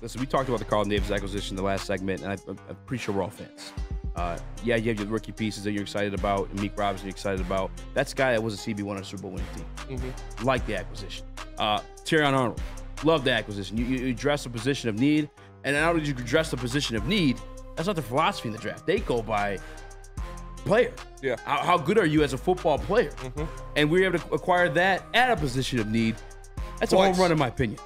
Listen, we talked about the Carlton Davis acquisition in the last segment, and I'm pretty sure we're all fans. Yeah, you have your rookie pieces that you're excited about, and Meek Robinson you're excited about. That's a guy that was a CB1 on a Super Bowl winning team. Like the acquisition. Terrion Arnold, love the acquisition. You address a position of need, and not only did you address the position of need, that's not the philosophy in the draft. They go by player. Yeah. How good are you as a football player? And we were able to acquire that at a position of need. That's a home run in my opinion.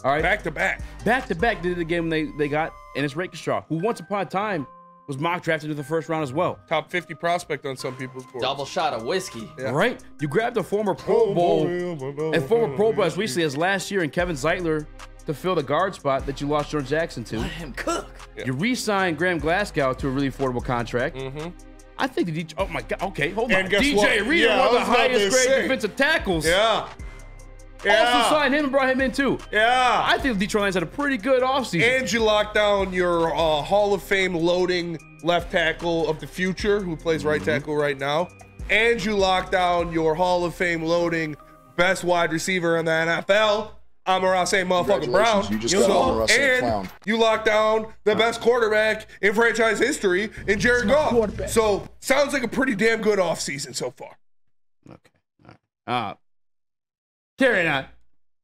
All right. Back to back. Back to back did it again when they got Ennis Rakestraw, who once upon a time was mock drafted in the first round as well. Top 50 prospect on some people's boards. Double shot of whiskey. Yeah. Right? You grabbed a former Pro Bowl and former Pro Bowl as recently as last year and Kevin Zeitler to fill the guard spot that you lost George Jackson to. Let him cook. Yeah. You re-signed Graham Glasgow to a really affordable contract. I think the DJ, oh my God, okay, hold on. DJ Reader, one of the highest grade defensive tackles. Also signed him and brought him in too. I think the Detroit Lions had a pretty good offseason. And you locked down your Hall of Fame loading left tackle of the future, who plays right tackle right now. And you locked down your Hall of Fame loading best wide receiver in the NFL, Amon-Ra St. Motherfucking Brown. You just got Amon-Ra St. Clown. You locked down the best quarterback in franchise history in Jared Goff. So sounds like a pretty damn good offseason so far. Okay. All right. Carrying on.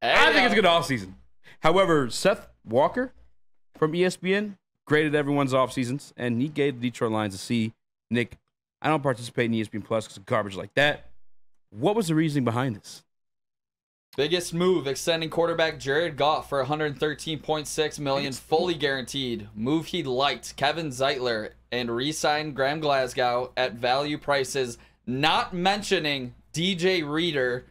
I think it's a good offseason. However, Seth Walker from ESPN graded everyone's offseasons, and he gave the Detroit Lions a C. Nick, I don't participate in ESPN Plus because of garbage like that. What was the reasoning behind this? Biggest move, extending quarterback Jared Goff for $113.6 million, fully guaranteed. Move he liked, Kevin Zeitler, and re-signed Graham Glasgow at value prices, not mentioning DJ Reader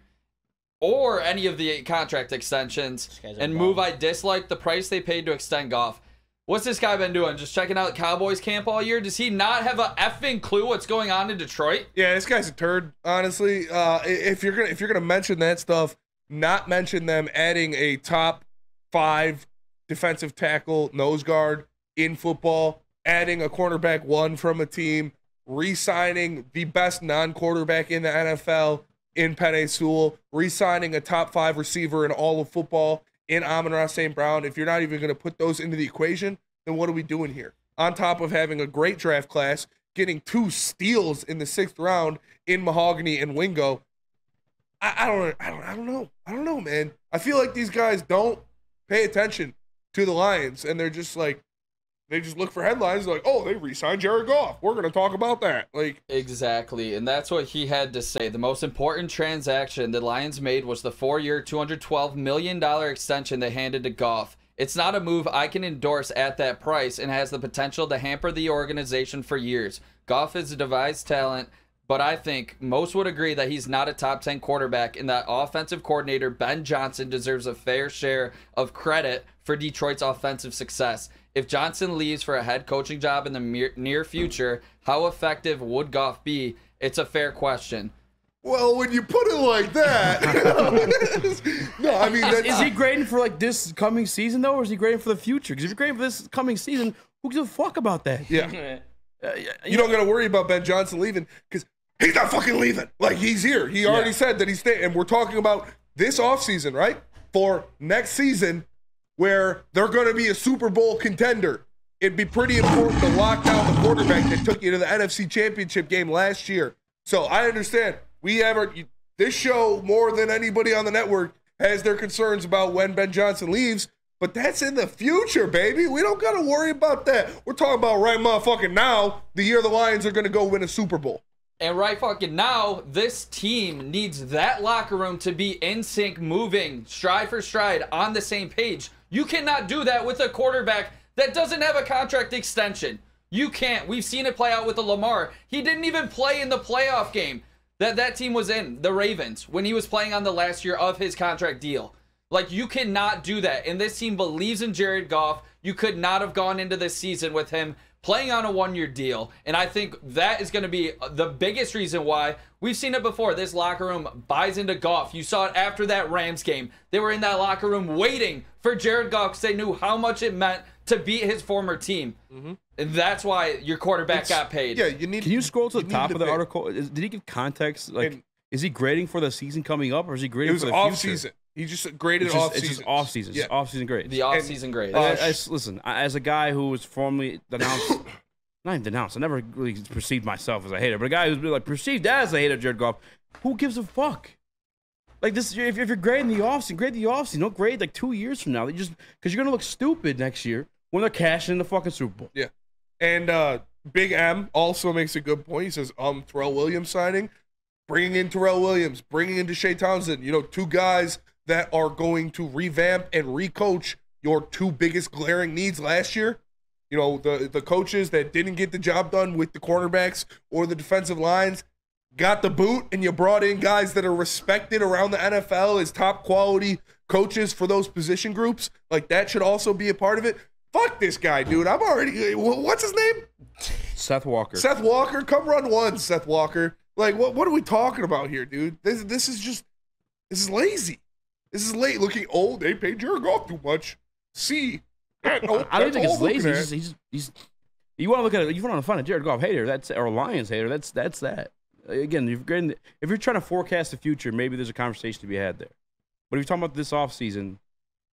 or any of the contract extensions. And move I disliked the price they paid to extend Goff. What's this guy been doing? Just checking out Cowboys camp all year? Does he not have a effing clue what's going on in Detroit? Yeah, this guy's a turd, honestly. If you're gonna mention that stuff, not mention them adding a top 5 defensive tackle nose guard in football, adding a cornerback 1 from a team, re-signing the best non-quarterback in the NFL in Penei Sewell, re-signing a top 5 receiver in all of football in Amon-Ra St. Brown. If you're not even going to put those into the equation, then what are we doing here? On top of having a great draft class, getting 2 steals in the 6th round in Mahogany and Wingo, I don't know, man. I feel like these guys don't pay attention to the Lions, and they're just like, they just look for headlines like, oh, they re-signed Jared Goff. We're going to talk about that. Like, exactly, and that's what he had to say. The most important transaction the Lions made was the 4-year, $212 million extension they handed to Goff. It's not a move I can endorse at that price and has the potential to hamper the organization for years. Goff is a devised talent, but I think most would agree that he's not a top 10 quarterback, and that offensive coordinator Ben Johnson deserves a fair share of credit for Detroit's offensive success. If Johnson leaves for a head coaching job in the near future, how effective would Goff be? It's a fair question. Well, when you put it like that, no, I mean, is he grading for like this coming season though, or is he grading for the future? Because if you're grading for this coming season, who gives a fuck about that? Yeah. You don't got to worry about Ben Johnson leaving because he's not fucking leaving. Like, he's here. He already said that he's staying. And we're talking about this offseason, right? For next season, where they're going to be a Super Bowl contender. It'd be pretty important to lock down the quarterback that took you to the NFC Championship game last year. So I understand. This show, more than anybody on the network, has their concerns about when Ben Johnson leaves. But that's in the future, baby. We don't got to worry about that. We're talking about right motherfucking now, the year the Lions are going to go win a Super Bowl. And right fucking now, this team needs that locker room to be in sync, moving, stride for stride, on the same page. You cannot do that with a quarterback that doesn't have a contract extension. You can't. We've seen it play out with the Lamar. He didn't even play in the playoff game that team was in, the Ravens, when he was playing on the last year of his contract deal. Like, you cannot do that. And this team believes in Jared Goff. You could not have gone into this season with him playing on a 1-year deal. And I think that is going to be the biggest reason why. We've seen it before. This locker room buys into Goff. You saw it after that Rams game. They were in that locker room waiting for Jared Goff because they knew how much it meant to beat his former team. And that's why your quarterback got paid. Yeah, you need. Can you scroll to the top of the article? Did he give context? Like, is he grading for the season coming up, or is he grading for the future? It was off-season. He just graded It's just off season. Yeah. Off season grades. The off-season grade. Listen, as a guy who was formerly denounced, not even denounced, I never really perceived myself as a hater, but a guy who's been like perceived as a hater of Jared Goff, who gives a fuck? Like this, if you're grading the offseason, grade the offseason. Don't grade like 2 years from now. Because you're gonna look stupid next year when they're cashing in the fucking Super Bowl. Yeah, and Big M also makes a good point. He says, Terrell Williams signing, bringing in Terrell Williams, bringing in Deshae Townsend. You know, two guys that are going to revamp and recoach your two biggest glaring needs last year. You know, the coaches that didn't get the job done with the cornerbacks or the defensive lines got the boot, and you brought in guys that are respected around the NFL as top quality coaches for those position groups. Like, that should also be a part of it. Fuck this guy, dude. I'm already, what's his name? Seth Walker. Seth Walker. Come run one, Seth Walker. Like, what are we talking about here, dude? This is lazy. This is late. Looking old. They paid Jared Goff too much. See. I don't think it's lazy. He's you want to look at it. You want to find a Jared Goff hater, or a Lions hater. That's that. Again, if you're trying to forecast the future, maybe there's a conversation to be had there. But if you're talking about this offseason,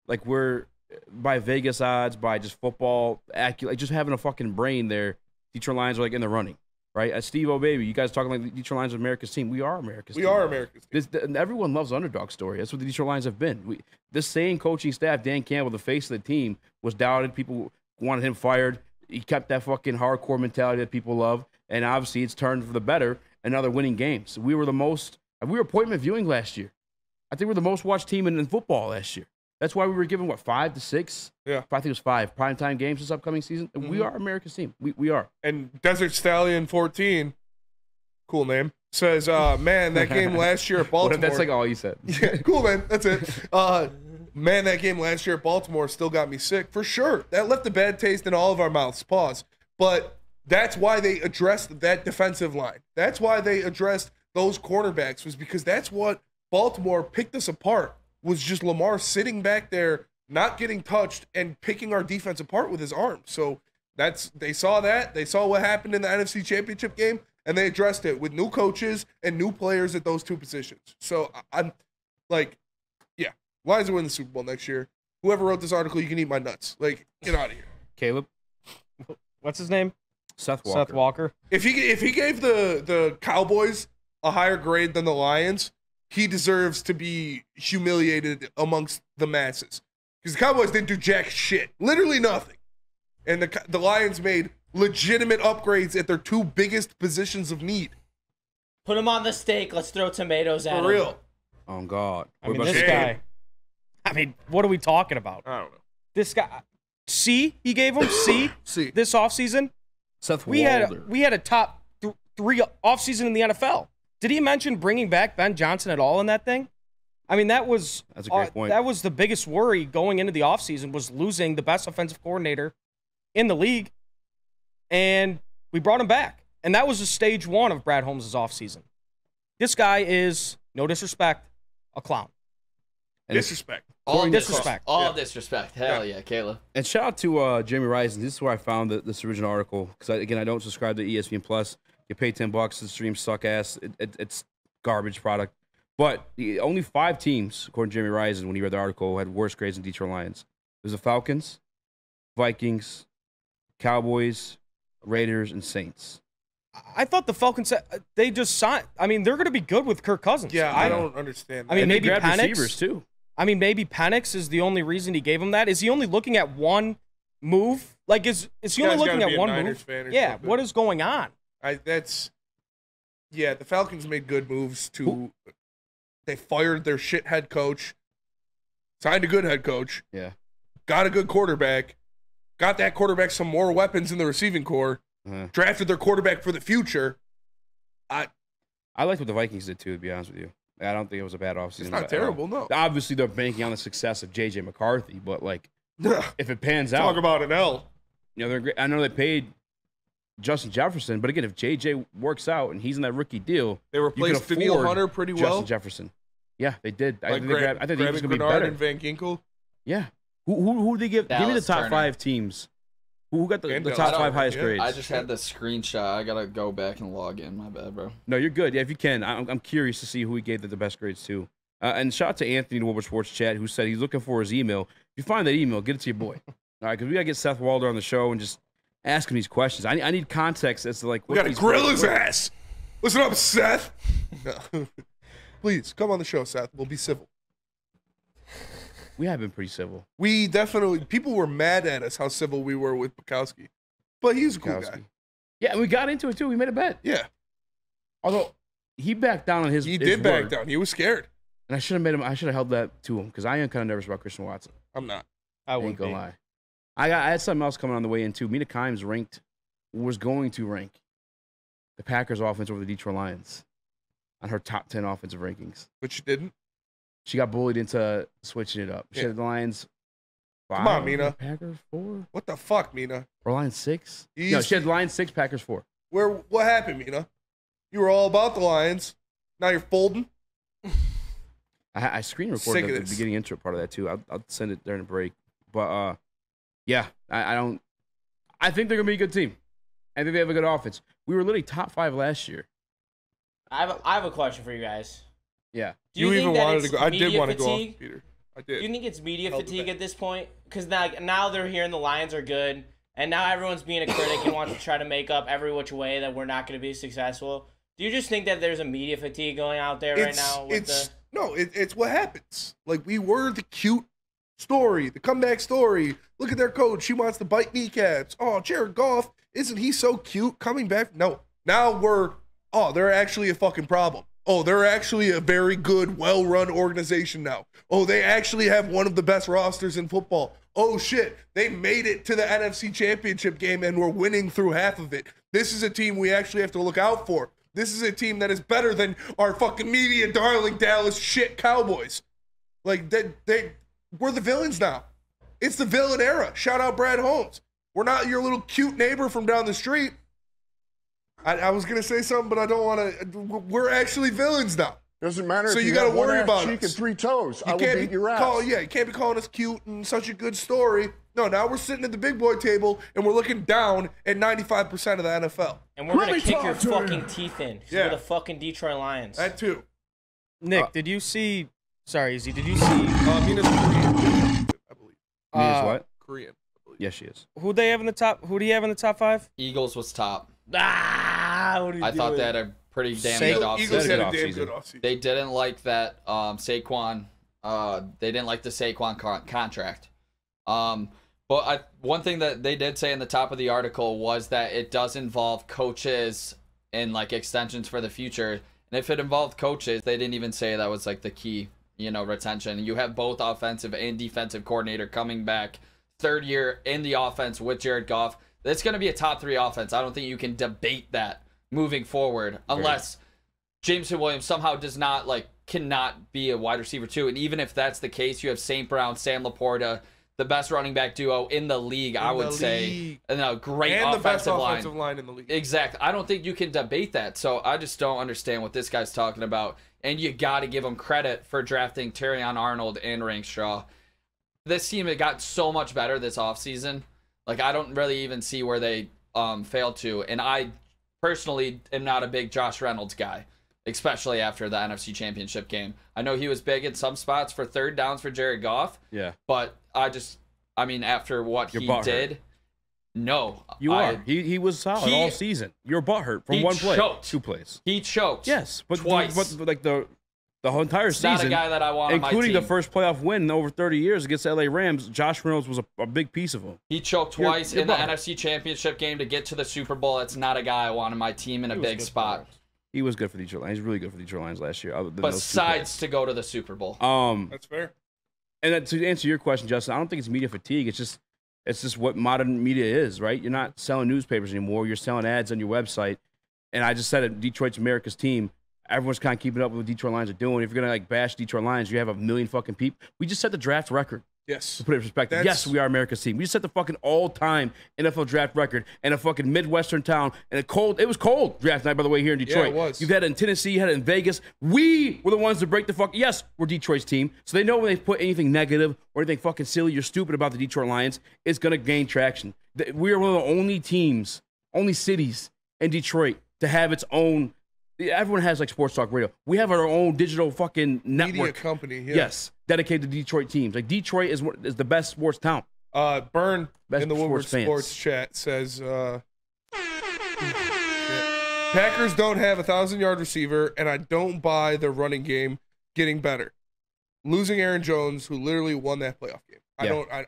like we're by Vegas odds, by just football like just having a fucking brain there, Detroit Lions are like in the running, right? As Steve O'Baby, you guys talking like the Detroit Lions are America's team. We are America's team. We are America's team. Everyone loves underdog story. That's what the Detroit Lions have been. This same coaching staff, Dan Campbell, the face of the team, was doubted. People wanted him fired. He kept that fucking hardcore mentality that people love, and obviously it's turned for the better. And now they're winning games. We were appointment viewing last year. I think we're the most watched team in football last year. That's why we were given, 5 to 6? Yeah. I think it was 5 primetime games this upcoming season. Mm-hmm. We are America's team. We are. And Desert Stallion 14, cool name, says, man, that game last year at Baltimore. What if that's like all you said? Yeah, cool, man. That's it. Man, that game last year at Baltimore still got me sick. For sure. That left a bad taste in all of our mouths. Pause. But that's why they addressed that defensive line. That's why they addressed those cornerbacks, was because that's what Baltimore picked us apart, was just Lamar sitting back there, not getting touched, and picking our defense apart with his arm. So they saw that. They saw what happened in the NFC Championship game, and they addressed it with new coaches and new players at those two positions. So I'm like, yeah, Lions are winning the Super Bowl next year. Whoever wrote this article, you can eat my nuts. Like, get out of here. Caleb? What's his name? Seth Walker. If he gave the Cowboys a higher grade than the Lions, he deserves to be humiliated amongst the masses. Because the Cowboys didn't do jack shit. Literally nothing. And the Lions made legitimate upgrades at their two biggest positions of need. Put him on the steak. Let's throw tomatoes at him. For real. Oh, God. I mean, this guy. I mean, what are we talking about? I don't know. This guy. C, he gave him C. C. This offseason. Seth we Walker. had a top 3 offseason in the NFL. Did he mention bringing back Ben Johnson at all in that thing? I mean, that's a great point. That was the biggest worry going into the offseason, was losing the best offensive coordinator in the league. And we brought him back. And that was stage 1 of Brad Holmes' offseason. This guy is, no disrespect, a clown. And disrespect. All disrespect. All disrespect. Hell yeah, Caleb. And shout out to Jeremy Risen. This is where I found this original article. Because, I don't subscribe to ESPN Plus. You pay $10, the streams suck ass. It's garbage product. But only 5 teams, according to Jeremy Risen, when he read the article, had worse grades than Detroit Lions. There's the Falcons, Vikings, Cowboys, Raiders, and Saints. I thought the Falcons, they just signed. I mean, they're going to be good with Kirk Cousins. Yeah, I don't understand that. I mean, and maybe they grabbed Penix. Receivers, too. I mean, maybe Penix is the only reason he gave him that. Is he only looking at one move? Like, is he only looking at one move? Yeah, something. What is going on? The Falcons made good moves to. They fired their shit head coach, signed a good head coach. Yeah, got a good quarterback, got that quarterback some more weapons in the receiving core. Drafted their quarterback for the future. I liked what the Vikings did too, to be honest with you. I don't think it was a bad offseason. It's not terrible, no. Obviously, they're banking on the success of J.J. McCarthy, but like, if it pans out, talk about an L. You know, they're great. I know they paid Justin Jefferson, but again, if J.J. works out and he's in that rookie deal, they replaced Danielle Hunter pretty well. Justin Jefferson, yeah, they did. Like I think he was going to be Bernard better. And Van Ginkel. Yeah, who did they give? Dallas Give me the top Turner. 5 teams. Who got the Dallas top 5 Turner, highest yeah. grades? I just had the screenshot. I gotta go back and log in. My bad, bro. No, you're good. Yeah, if you can, I'm curious to see who he gave the best grades to. And shout out to Anthony in the Woodward Sports Chat who said he's looking for his email. If you find that email, get it to your boy. All right, because we got to get Seth Walder on the show and just ask him these questions. I need context as to like. We got to grill his ass. Listen up, Seth. No. Please come on the show, Seth. We'll be civil. We have been pretty civil. We definitely. People were mad at us how civil we were with Bukowski, but he's a cool guy. Yeah, and we got into it too. We made a bet. Yeah. Although he backed down on his. He did back down. He was scared. And I should have made him. I should have held that to him because I am kind of nervous about Christian Watson. I'm not. I Ain't wouldn't gonna be. lie. I had something else coming on the way in too. Mina Kimes was going to rank the Packers offense over the Detroit Lions on her top 10 offensive rankings. But you didn't. She got bullied into switching it up. She had the Lions 5. Come on, Mina. Packers 4. What the fuck, Mina? Or Lions 6? No, she had Lions 6, Packers 4. What happened, Mina? You were all about the Lions. Now you're folding. I screen recorded the beginning intro part of that too. I'll send it during the break. But yeah, I think they're gonna be a good team. I think they have a good offense. We were literally top 5 last year. I have a question for you guys. Yeah. Do you think even that wanted it's to go. I did want to go fatigue? off Peter. I Do did. you think it's media Held it fatigue back. at this point? Because now they're hearing the Lions are good, and now everyone's being a critic and wants to try to make up every which way that we're not going to be successful. Do you just think that there's a media fatigue going out there right now? It's what happens. Like, we were the cute story, the comeback story. Look at their coach. She wants to bite kneecaps. Oh, Jared Goff, isn't he so cute coming back? No. Now they're actually a fucking problem. Oh, they're actually a very good, well-run organization now. Oh, they actually have one of the best rosters in football. Oh, shit. They made it to the NFC Championship game and we're winning through half of it. This is a team we actually have to look out for. This is a team that is better than our fucking media darling Dallas shit Cowboys. Like, we're the villains now. It's the villain era. Shout out Brad Holmes. We're not your little cute neighbor from down the street. I was going to say something, but I don't want to. We're actually villains now. Doesn't matter. So if you got got to to worry about cheek us. and 3 toes. I will beat your ass. You can't be calling us cute and such a good story. No, now we're sitting at the big boy table and we're looking down at 95% of the NFL. And we're going to kick your talk to fucking him. teeth in. Yeah. We're the fucking Detroit Lions. That too. Nick, did you see? Sorry, Izzy. Did you see? Mina's Korean, I believe. Mina's what? Korean, I believe. Yes, she is. Who they have in the top? Who do you have in the top 5? Eagles was top. What are you I thought doing? they had a pretty damn Say- good Eagles offseason. had a Offseason. damn good offseason. They didn't like that Saquon. They didn't like the Saquon contract. But one thing that they did say in the top of the article was that it does involve coaches and like extensions for the future. And if it involved coaches, they didn't even say that was like the key, retention. You have both offensive and defensive coordinator coming back, 3rd year in the offense with Jared Goff. It's going to be a top 3 offense. I don't think you can debate that moving forward unless Jameson Williams somehow cannot be a wide receiver too. And even if that's the case, you have St. Brown, Sam Laporta, the best running back duo in the league, I would say. And a great And the best offensive offensive line in the league. Exactly. I don't think you can debate that. So I just don't understand what this guy's talking about. And you got to give him credit for drafting Terrion Arnold and Rankstraw. This team had got so much better this offseason. Like, I don't really even see where they failed to. And I personally am not a big Josh Reynolds guy, especially after the NFC Championship game. I know he was big in some spots for 3rd downs for Jared Goff. Yeah. But after what Your he butt did, hurt. no. You are. He was solid all season. You're butthurt from He one play, choked. 2 plays. He choked. Yes, but twice. The whole entire He's not season, a guy that I want on my including team. the first playoff win in over 30 years against the LA Rams, Josh Reynolds was a big piece of him. He choked You're twice in the butthurt. NFC Championship game to get to the Super Bowl. That's not a guy I want on my team in a big spot. He was good for the Detroit Lions. He's really good for the Detroit Lions last year. Other than Besides to go to the Super Bowl. That's fair. And then to answer your question, Justin, I don't think it's media fatigue. It's just what modern media is, right? You're not selling newspapers anymore. You're selling ads on your website. And I just said it, Detroit's America's team. Everyone's kind of keeping up with what Detroit Lions are doing. If you're gonna bash Detroit Lions, you have a million fucking people. We just set the draft record. Yes. To put it in perspective, yes, we are America's team. We just set the fucking all-time NFL draft record in a fucking Midwestern town. And it was cold draft night, by the way, here in Detroit. Yeah, it was. You've had it in Tennessee, you had it in Vegas. We were the ones to break the fuck. Yes, we're Detroit's team. So they know when they put anything negative or anything fucking silly or stupid about the Detroit Lions, it's going to gain traction. We are one of the only teams, only cities in Detroit to have its own everyone has like sports talk radio. We have our own digital fucking network. Media company, yeah. Yes, dedicated to Detroit teams. Like Detroit is the best sports town. Burn Best in the Woodward Sports chat says, Packers don't have a 1,000-yard receiver, and I don't buy their running game getting better. Losing Aaron Jones, who literally won that playoff game.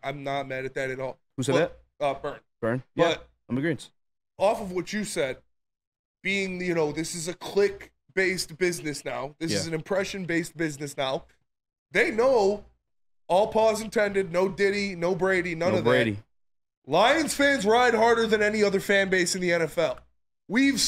I'm not mad at that at all. Who said that? Burn. Burn. Yeah, But I'm agreeing. off of what you said, being, this is a click-based business now. This is an impression-based business now. They know, all pause intended, no Diddy, no Brady, none of that. Lions fans ride harder than any other fan base in the NFL. We've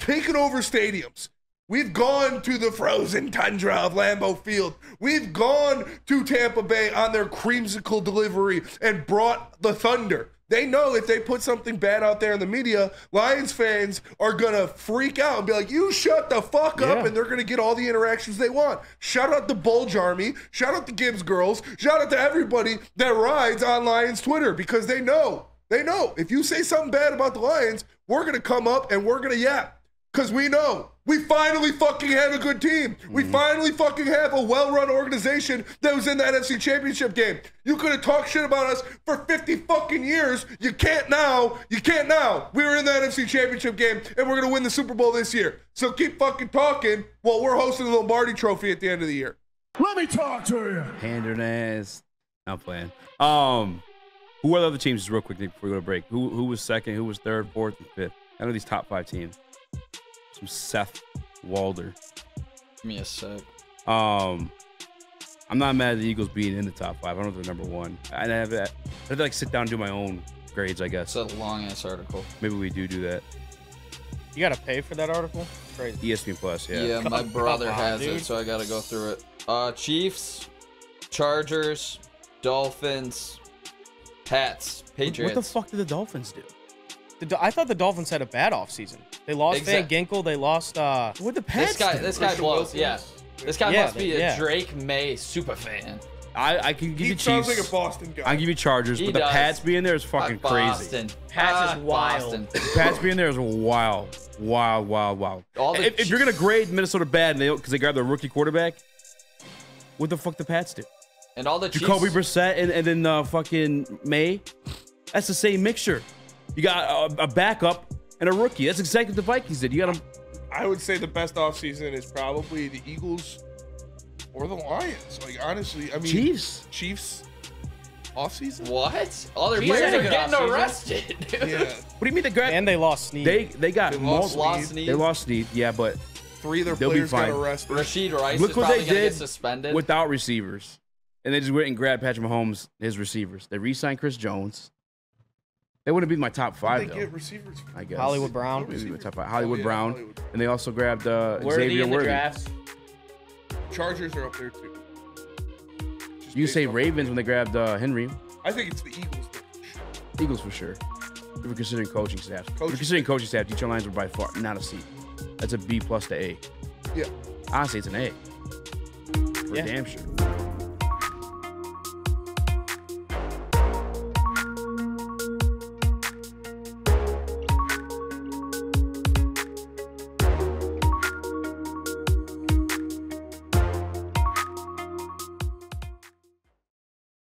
taken over stadiums. We've gone to the frozen tundra of Lambeau Field. We've gone to Tampa Bay on their creamsicle delivery and brought the thunder. They know if they put something bad out there in the media, Lions fans are going to freak out and be like, you shut the fuck up, and they're going to get all the interactions they want. Shout out the Bulge Army. Shout out the Gibbs girls. Shout out to everybody that rides on Lions Twitter because they know. They know. If you say something bad about the Lions, we're going to come up and we're going to yap because we know. We finally fucking have a good team. We finally fucking have a well-run organization that was in the NFC Championship game. You could have talked shit about us for 50 fucking years. You can't now. You can't now. We were in the NFC Championship game, and we're going to win the Super Bowl this year. So keep fucking talking while we're hosting the Lombardi Trophy at the end of the year. Let me talk to you. Hand ass. I'm playing. Who are the other teams, just real quick before we go to break? Who was second? Who was third, fourth, and fifth? I know these top 5 teams. Some Seth Walder. Give me a sec. I'm not mad at the Eagles being in the top 5. I don't know if they're number 1. I have to like sit down and do my own grades, I guess. It's a long ass article. Maybe we do that. You gotta pay for that article? Crazy. ESPN Plus, yeah. Yeah, my brother has dude. it, so I gotta go through it. Chiefs, Chargers, Dolphins, Pats, Patriots. What the fuck did the Dolphins do? I thought the Dolphins had a bad offseason. They lost Van Ginkel. They lost. What the Pats? This guy blows. Yeah, this guy must be a Drake May super fan. I can give you Chiefs. He sounds like a Boston guy. I can give you Chargers, but the Pats being there is fucking crazy. Pats is wild. The Pats being there is wild. If you're gonna grade Minnesota bad because they grabbed their rookie quarterback, what the fuck the Pats do? And all the Chiefs. Jacoby Brissett and then fucking May. That's the same mixture. You got a backup and a rookie. That's exactly what the Vikings did. You got them. I would say the best offseason is probably the Eagles or the Lions. Like, honestly, I mean, Chiefs offseason? What? All their players are getting arrested. Yeah. What do you mean they grabbed? And they lost Snead. They got lost Snead. They lost Snead, yeah, but 3 of their players got arrested. Rashid Rice Look is what probably they going to did get suspended. without receivers. And they just went and grabbed Patrick Mahomes, his receivers. They re-signed Chris Jones. They wouldn't be my top 5, though. They get receivers. I guess. Hollywood Brown. Maybe my top 5. Hollywood Brown. Hollywood. And they also grabbed Xavier Worthy in the Worthy. drafts. Chargers are up there, too. You say Ravens when they grabbed Henry. I think it's the Eagles. Eagles for sure. If we're considering coaching staff. If we're considering coaching staff, Detroit Lions were by far not a C. That's a B plus to A. Yeah. Honestly, it's an A. For damn sure.